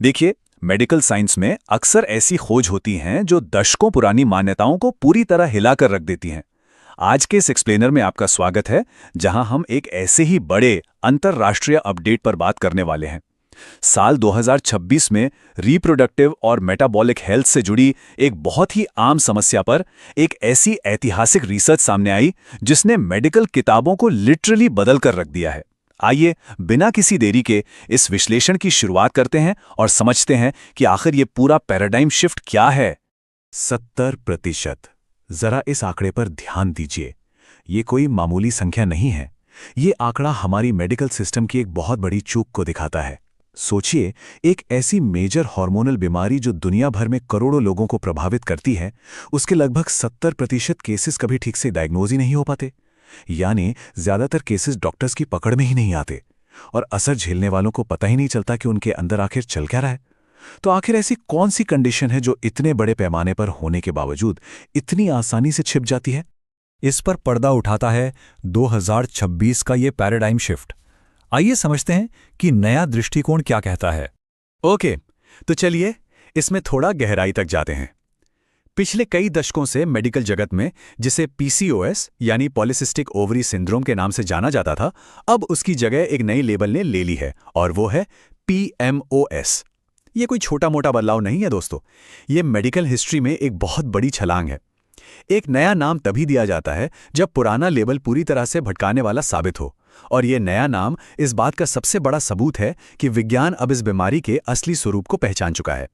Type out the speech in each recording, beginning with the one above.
देखिए, medical science में अक्सर ऐसी खोज होती हैं जो दशकों पुरानी मान्यताओं को पूरी तरह हिलाकर रख देती हैं। आज के इस एक्सप्लेनर में आपका स्वागत है, जहां हम एक ऐसे ही बड़े अंतर्राष्ट्रीय अपडेट पर बात करने वाले हैं। साल 2026 में रिप्रोडक्टिव और मेटाबॉलिक हेल्थ से जुड़ी एक बहुत ही आम समस्या पर एक ऐसी ऐतिहासिक रिसर्च सामने आई जिसने मेडिकल किताबों को लिटरली बदल कर रख दिया है। आइए बिना किसी देरी के इस विश्लेषण की शुरुआत करते हैं और समझते हैं कि आखिर ये पूरा पैराडाइम शिफ्ट क्या है। 70%। जरा इस आंकड़े पर ध्यान दीजिए। ये कोई मामूली संख्या नहीं है। ये आंकड़ा हमारी मेडिकल सिस्टम की एक बहुत बड़ी चूक को दिखाता है। सोचिए, एक ऐसी मेजर हार्मोनल बीमारी जो दुनिया भर में करोड़ों लोगों को प्रभावित करती है, उसके लगभग 70% केसेस कभी ठीक से डायग्नोज ही नहीं हो पाते। यानी ज्यादातर केसेस डॉक्टर्स की पकड़ में ही नहीं आते और असर झेलने वालों को पता ही नहीं चलता कि उनके अंदर आखिर चल क्या रहा है। तो आखिर ऐसी कौन सी कंडीशन है जो इतने बड़े पैमाने पर होने के बावजूद इतनी आसानी से छिप जाती है? इस पर पर्दा उठाता है 2026 का ये पैराडाइम शिफ्ट। आइए समझते हैं कि नया दृष्टिकोण क्या कहता है। ओके, तो चलिए इसमें थोड़ा गहराई तक जाते हैं। पिछले कई दशकों से मेडिकल जगत में जिसे पीसीओएस यानी पॉलिसिस्टिक ओवरी सिंड्रोम के नाम से जाना जाता था, अब उसकी जगह एक नई लेबल ने ले ली है और वो है पीएमओएस। ये कोई छोटा मोटा बदलाव नहीं है दोस्तों, ये मेडिकल हिस्ट्री में एक बहुत बड़ी छलांग है। एक नया नाम तभी दिया जाता है जब पुराना लेबल पूरी तरह से भटकाने वाला साबित हो, और ये नया नाम इस बात का सबसे बड़ा सबूत है कि विज्ञान अब इस बीमारी के असली स्वरूप को पहचान चुका है।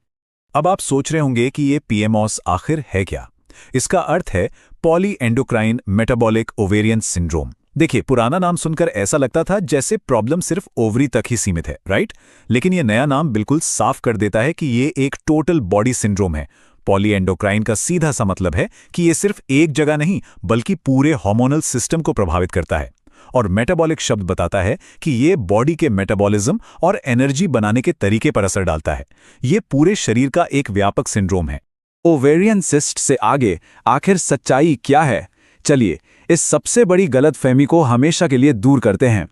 अब आप सोच रहे होंगे कि ये पीएमओएस आखिर है क्या? इसका अर्थ है poly endocrine metabolic ovarian syndrome. देखिए, पुराना नाम सुनकर ऐसा लगता था जैसे प्रॉब्लम सिर्फ ओवरी तक ही सीमित है, राइट? लेकिन ये नया नाम बिल्कुल साफ कर देता है कि ये एक टोटल बॉडी सिंड्रोम है। पॉली एंडोक्राइन का सीधा सा मतलब है कि ये सिर्फ एक जगह नहीं बल्कि पूरे हार्मोनल सिस्टम को प्रभावित करता है। और मेटाबॉलिक शब्द बताता है कि ये बॉडी के मेटाबॉलिज्म और एनर्जी बनाने के तरीके पर असर डालता है। ये पूरे शरीर का एक व्यापक सिंड्रोम है। ओवेरियन सिस्ट से आगे आखिर सच्चाई क्या है? चलिए इस सबसे बड़ी गलतफहमी को हमेशा के लिए दूर करते हैं।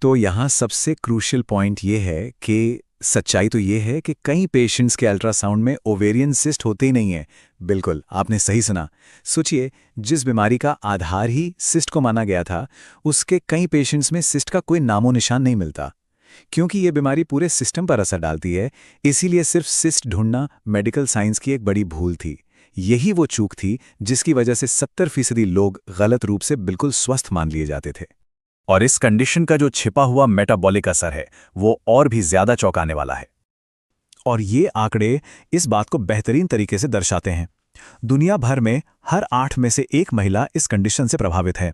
तो यहाँ सबसे क्रूशियल पॉइंट ये है कि सच्चाई तो ये है कि कई पेशेंट्स के अल्ट्रासाउंड में ओवेरियन सिस्ट होते ही नहीं है। बिल्कुल, आपने सही सुना। सोचिए, जिस बीमारी का आधार ही सिस्ट को माना गया था, उसके कई पेशेंट्स में सिस्ट का कोई नामो निशान नहीं मिलता। क्योंकि ये बीमारी पूरे सिस्टम पर असर डालती है, इसीलिए सिर्फ सिस्ट ढूंढना मेडिकल साइंस की एक बड़ी भूल थी। यही वो चूक थी जिसकी वजह से 70% लोग गलत रूप से बिल्कुल स्वस्थ मान लिए जाते थे। और इस कंडीशन का जो छिपा हुआ मेटाबॉलिक असर है, वो और भी ज्यादा चौंकाने वाला है। और ये आंकड़े इस बात को बेहतरीन तरीके से दर्शाते हैं। दुनिया भर में हर 8 में से 1 महिला इस कंडीशन से प्रभावित है।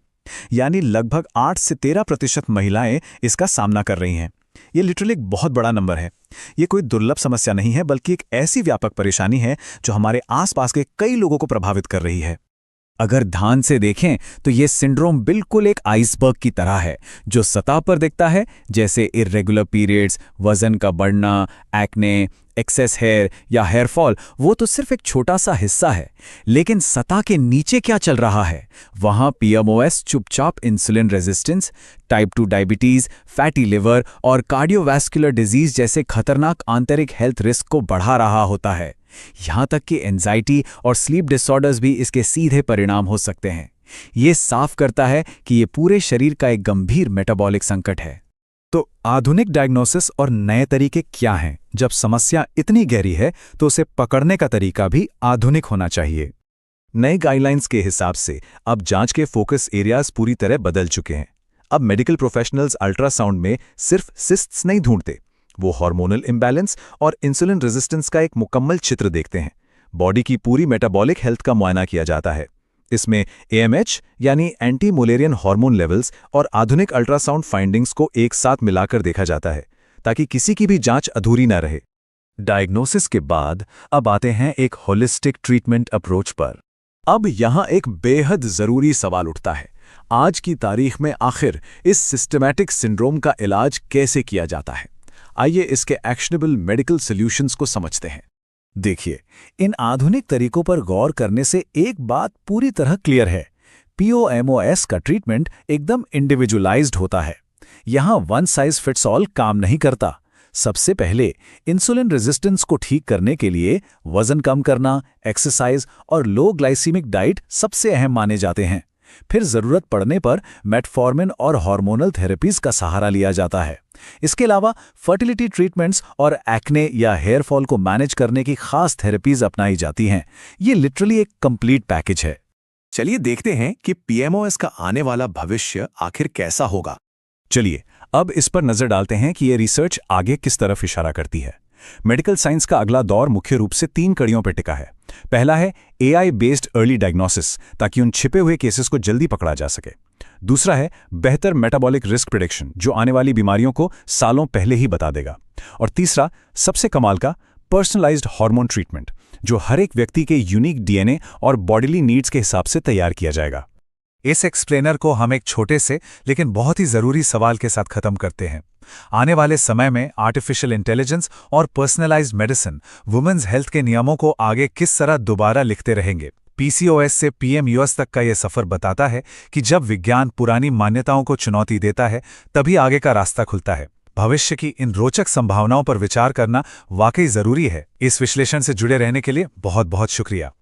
यानी लगभग 8 से 13% महिलाएं इसका सामना कर रही हैं। ये लिटरली एक बहुत बड़ा नंबर है। ये कोई दुर्लभ समस्या नहीं है, बल्कि एक ऐसी व्यापक परेशानी है जो हमारे आसपास के कई लोगों को प्रभावित कर रही है। अगर ध्यान से देखें तो ये सिंड्रोम बिल्कुल एक आइसबर्ग की तरह है, जो सतह पर दिखता है जैसे इर्रेगुलर पीरियड्स, वजन का बढ़ना, एक्ने, एक्सेस हेयर या हेयर फॉल, वो तो सिर्फ एक छोटा सा हिस्सा है। लेकिन सतह के नीचे क्या चल रहा है? वहां पीएमओएस चुपचाप insulin resistance, type 2 diabetes, fatty liver और कार्डियोवैस्कुलर डिजीज जैसे खतरनाक आंतरिक हेल्थ रिस्क को बढ़ा रहा होता है। यहां तक कि एंजाइटी और स्लीप डिसऑर्डर्स भी इसके सीधे परिणाम हो सकते हैं। ये साफ करता है कि ये पूरे शरीर का एक गंभीर मेटाबॉलिक संकट है। तो आधुनिक डायग्नोसिस और नए तरीके क्या हैं? जब समस्या इतनी गहरी है तो उसे पकड़ने का तरीका भी आधुनिक होना चाहिए। नए गाइडलाइंस के हिसाब से अब जांच के फोकस एरियाज पूरी तरह बदल चुके हैं। अब मेडिकल प्रोफेशनल्स अल्ट्रासाउंड में सिर्फ सिस्ट्स नहीं ढूंढते, वो हार्मोनल इम्बैलेंस और इंसुलिन रेजिस्टेंस का एक मुकम्मल चित्र देखते हैं। बॉडी की पूरी मेटाबॉलिक हेल्थ का मुआयना किया जाता है। इसमें एएमएच यानी एंटी मुलेरियन हार्मोन लेवल्स और आधुनिक अल्ट्रासाउंड फाइंडिंग्स को एक साथ मिलाकर देखा जाता है, ताकि किसी की भी जांच अधूरी न रहे। डायग्नोसिस के बाद अब आते हैं एक होलिस्टिक ट्रीटमेंट अप्रोच पर। अब यहां एक बेहद जरूरी सवाल उठता है, आज की तारीख में आखिर इस सिस्टमैटिक सिंड्रोम का इलाज कैसे किया जाता है? आइए इसके एक्शनेबल मेडिकल सॉल्यूशंस को समझते हैं। देखिए, इन आधुनिक तरीकों पर गौर करने से एक बात पूरी तरह क्लियर है। पीओएमओएस का ट्रीटमेंट एकदम इंडिविजुअलाइज्ड होता है। यहां वन साइज फिट्स ऑल काम नहीं करता। सबसे पहले इंसुलिन रेजिस्टेंस को ठीक करने के लिए वजन कम करना, एक्सरसाइज और लो ग्लाइसीमिक डाइट सबसे अहम माने जाते हैं। फिर जरूरत पड़ने पर मेटफॉर्मिन और हार्मोनल थेरेपीज का सहारा लिया जाता है। इसके अलावा फर्टिलिटी ट्रीटमेंट्स और एक्ने या हेयर फॉल को मैनेज करने की खास थेरेपीज अपनाई जाती हैं। ये लिटरली एक कंप्लीट पैकेज है। चलिए देखते हैं कि पीएमओएस का आने वाला भविष्य आखिर कैसा होगा। चलिए अब इस पर नजर डालते हैं कि ये रिसर्च आगे किस तरफ इशारा करती है। मेडिकल साइंस का अगला दौर मुख्य रूप से 3 कड़ियों पर टिका है। पहला है AI बेस्ड अर्ली डायग्नोसिस, ताकि उन छिपे हुए केसेस को जल्दी पकड़ा जा सके। दूसरा है बेहतर मेटाबॉलिक रिस्क प्रिडिक्शन, जो आने वाली बीमारियों को सालों पहले ही बता देगा। और तीसरा, सबसे कमाल का, पर्सनलाइज्ड हार्मोन ट्रीटमेंट, जो हर एक व्यक्ति के यूनिक DNA और बॉडीली नीड्स के हिसाब से तैयार किया जाएगा। इस एक्सप्लेनर को हम एक छोटे से लेकिन बहुत ही जरूरी सवाल के साथ खत्म करते हैं। आने वाले समय में आर्टिफिशियल इंटेलिजेंस और पर्सनलाइज्ड मेडिसिन वुमेन्स हेल्थ के नियमों को आगे किस तरह दोबारा लिखते रहेंगे। PCOS से PMUS तक का ये सफर बताता है कि जब विज्ञान पुरानी मान्यताओं को चुनौती देता है, तभी आगे का रास्ता खुलता है। भविष्य की इन रोचक संभावनाओं पर विचार करना वाकई जरूरी है। इस विश्लेषण से जुड़े रहने के लिए बहुत बहुत शुक्रिया।